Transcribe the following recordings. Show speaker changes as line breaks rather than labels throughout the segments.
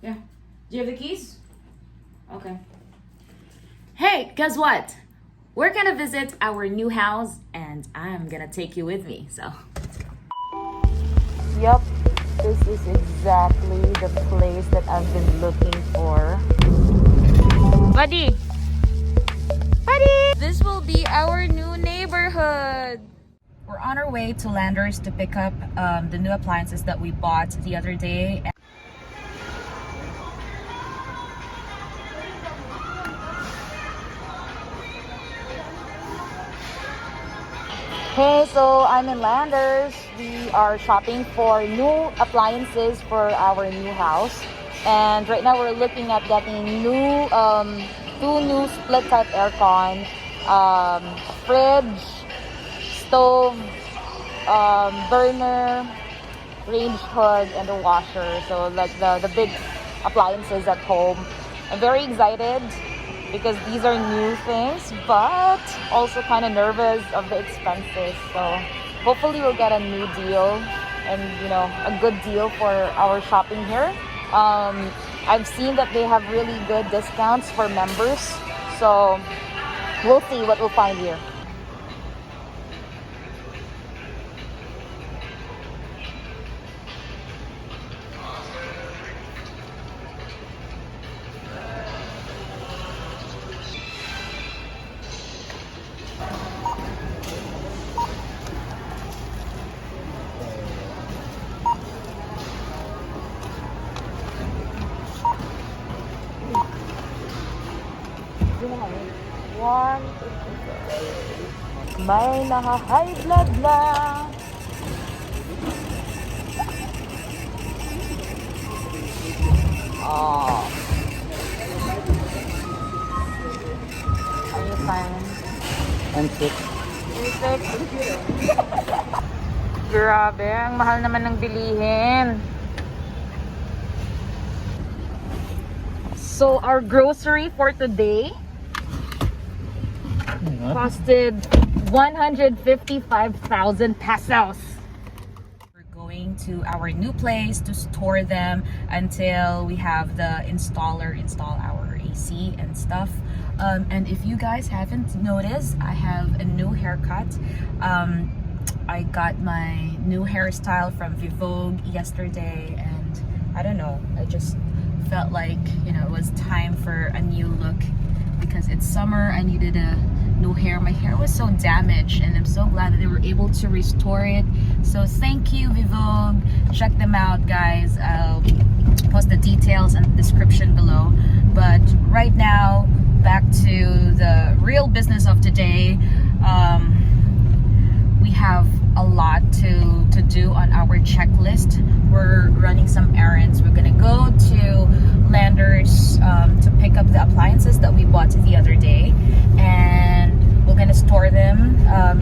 Yeah. Do you have the keys? Okay. Hey, guess what? We're gonna visit our new house and I'm gonna take you with me, so. Yep, this is exactly the place that I've been looking for. Buddy! Buddy! This will be our new neighborhood. We're on our way to Landers to pick up the new appliances that we bought the other day. Hey, so I'm in Landers. We are shopping for new appliances for our new house. And right now we're looking at getting new, two new split type aircon, fridge, stove, burner, range hood, and a washer. So like the big appliances at home. I'm very excited because these are new things, but also kind of nervous of the expenses. So hopefully we'll get a new deal and, you know, a good deal for our shopping here. I've seen that they have really good discounts for members, so we'll see what we'll find here. May naka-high blood na. Oh. Are you fine?
I'm sick.
You're sick? Grabe, ang mahal naman ng bilihin. So our grocery for today costed 155,000 pesos. We're going to our new place to store them until we have the installer install our AC and stuff. And if you guys haven't noticed, I have a new haircut. I got my new hairstyle from Vi Vogue yesterday, and I don't know, I just felt like, you know, it was time for a new look because it's summer. I needed a new hair. My hair was so damaged, and I'm so glad that they were able to restore it. So thank you, Vi Vogue. Check them out, guys. I'll post the details in the description below. But right now, back to the real business of today. We have a lot to do on our checklist. We're running some errands. We're gonna go to Landers to pick up the appliances that we bought the other day, and we're gonna store them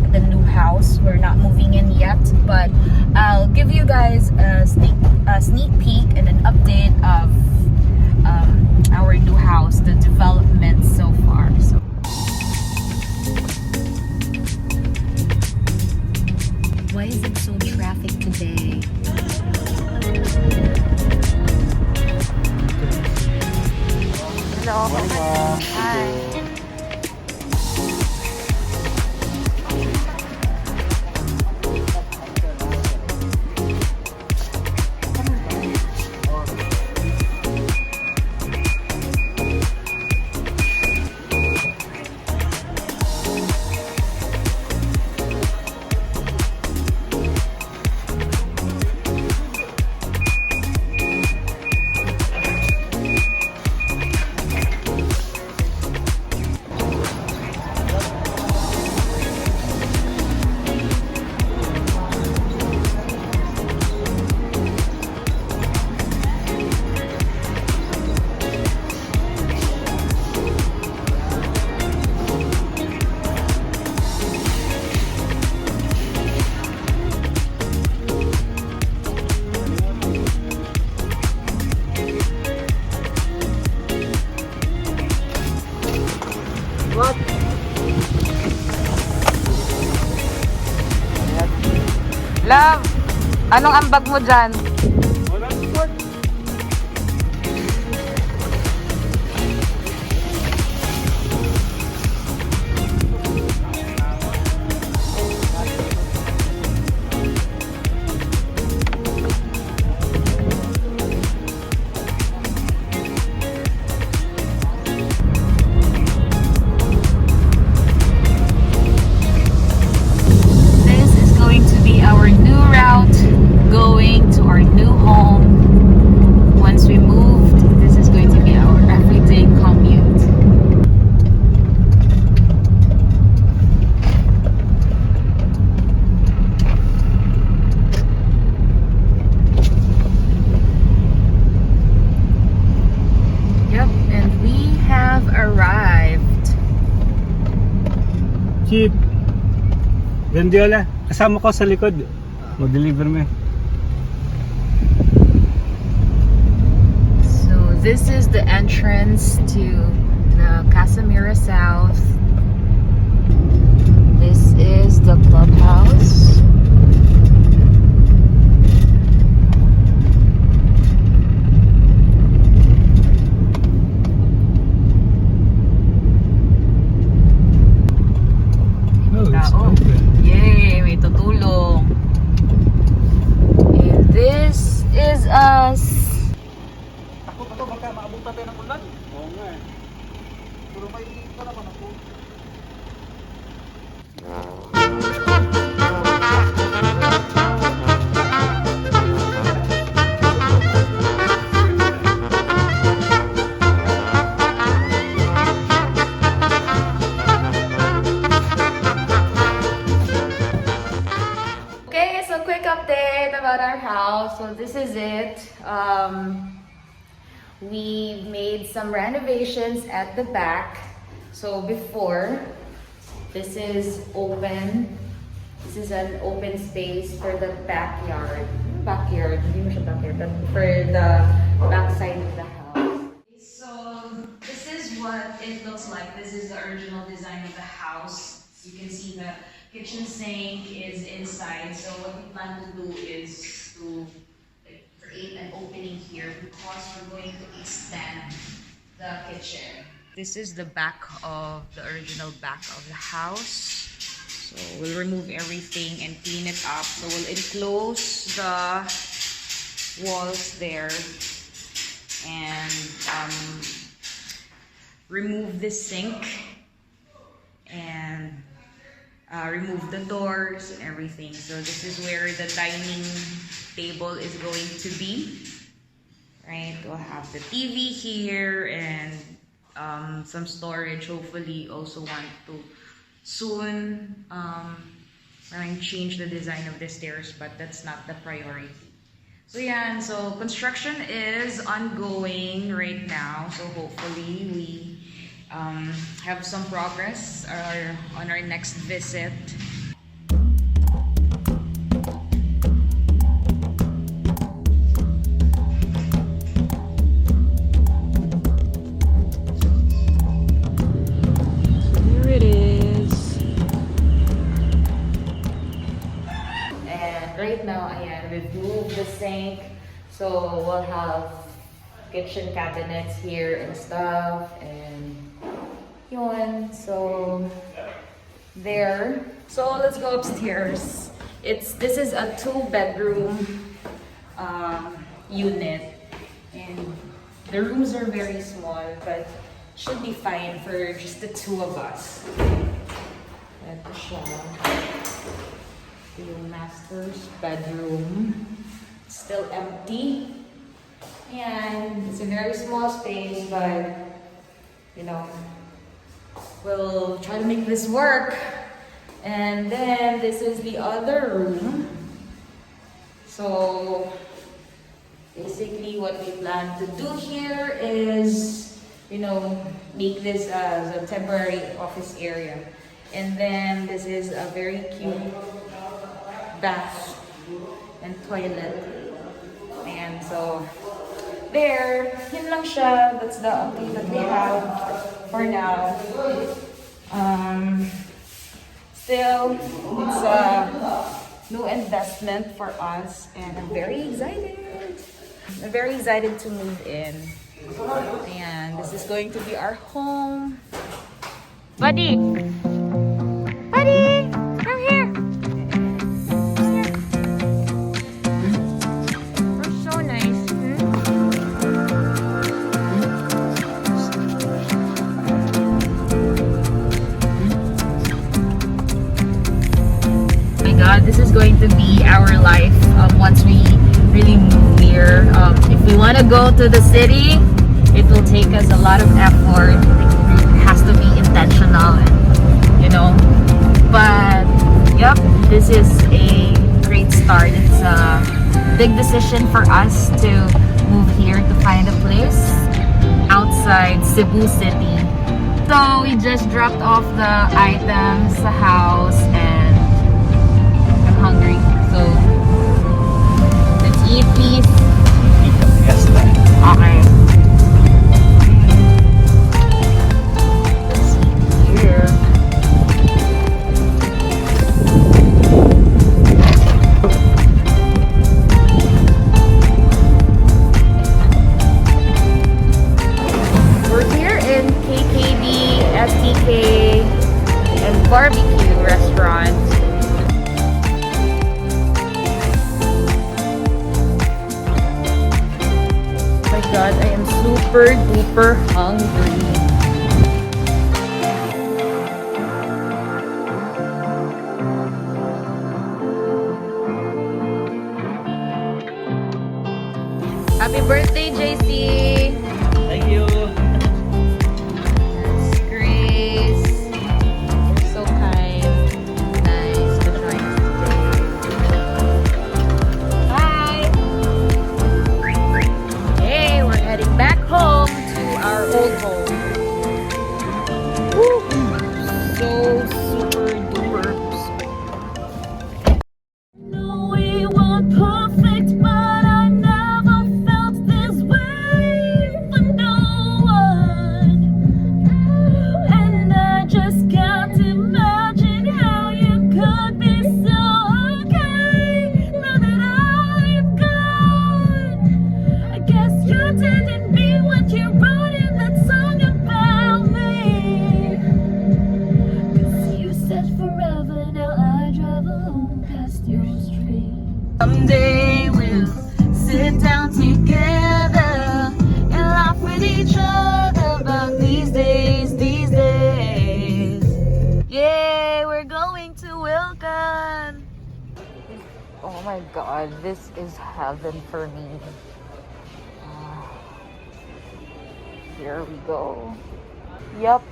in the new house. We're not moving in yet, but I'll give you guys a sneak peek and an update of our new house, the development so far. So why is it so traffic today? Hello. Hi. Love, anong ambag mo dyan?
Chief. Gandiola, kasama ko sa likod. Mag-deliver mo.
So this is the entrance to the Casa Mira South. This is the clubhouse. Yay, may tutulong. And this is us.
Ako, baka maabutan tayo ng ulan. Oo nga eh. Pero may ito naman ako.
Okay, so quick update about our house. So this is it. We made some renovations at the back. So before, this is open. This is an open space for the backyard. Hindi mo siya backyard, but for the back side of the house. So this is what it looks like. This is the original design of the house. You can see the kitchen sink is inside. So what we plan to do is to create an opening here because we're going to extend the kitchen. This is the back of the original back of the house. So we'll remove everything and clean it up. So we'll enclose the walls there and remove the sink and remove the doors and everything. So this is where the dining table is going to be. Right, we'll have the TV here and some storage. Hopefully also want to soon change the design of the stairs, but that's not the priority. So yeah, so construction is ongoing right now. So hopefully we have some progress on our next visit. Here it is. And right now, we've moved the sink, so we'll have kitchen cabinets here and stuff, and yun, so there. So let's go upstairs. This is a 2-bedroom unit, and the rooms are very small, but should be fine for just the 2 of us. Ito siya. Yung master's bedroom. It's still empty. And it's a very small space, but you know, we'll try to make this work. And then this is the other room. So basically what we plan to do here is, you know, make this as a temporary office area. And then this is a very cute bath and toilet. And so there, yun lang siya. That's the update that we have for now. Still, it's a new investment for us, and I'm very excited. I'm very excited to move in. And this is going to be our home. Buddy! Buddy! Come here! We're so nice. Oh my God, this is going to be our life once we really move here. If we want to go to the city, it will take us a lot of effort. It has to be intentional, you know. But yep, this is a great start. It's a big decision for us to move here to find a place outside Cebu City. So we just dropped off the items, the house, and I'm hungry. So let's eat, please.
Yes,
Okay. Let's eat here. We're here in KKB, STK, and barbecue restaurant. Oh my god, I am super duper hungry. Happy birthday, JC!
Thank you.
Yes, Grace. You're so kind. Nice to join us today. Bye! Hey, we're heading back home to our old home. Woo! So super duper. No, we weren't perfect, but I never felt this way for no one. And I just can't imagine how you could be so okay now that I'm gone. I guess you didn't mean what you wrote in that song about me. 'Cause you said forever, now I drive alone past your street. Someday we'll sit down together and laugh with each other about these days, these days. Yay, we're going to Wilton. Oh my god, this is heaven for me. Here we go. Yup,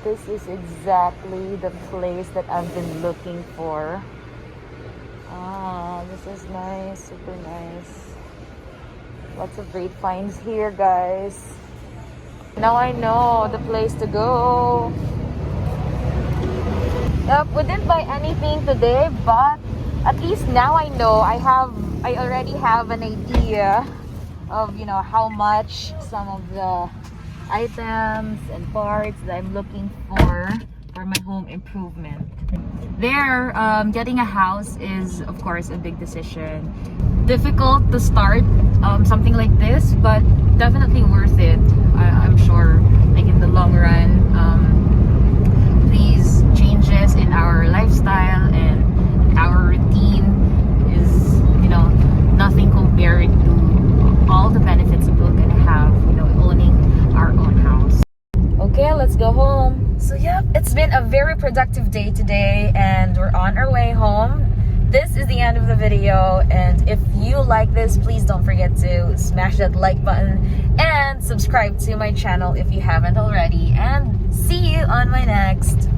this is exactly the place that I've been looking for. Ah, this is nice, super nice. Lots of great finds here, guys. Now I know the place to go. Yep, we didn't buy anything today, but at least now I know. I already have an idea of, you know, how much some of the items and parts that I'm looking for my home improvement. There, getting a house is of course a big decision. Difficult to start something like this, but definitely worth it. I'm sure, like in the long run, these changes in our lifestyle and our routine is, you know, nothing compared to all the benefits that we're gonna have, you know, owning our own house. Okay, let's go home. So yeah, it's been a very productive day today and we're on our way home. This is the end of the video, and if you like this, please don't forget to smash that like button and subscribe to my channel if you haven't already, and see you on my next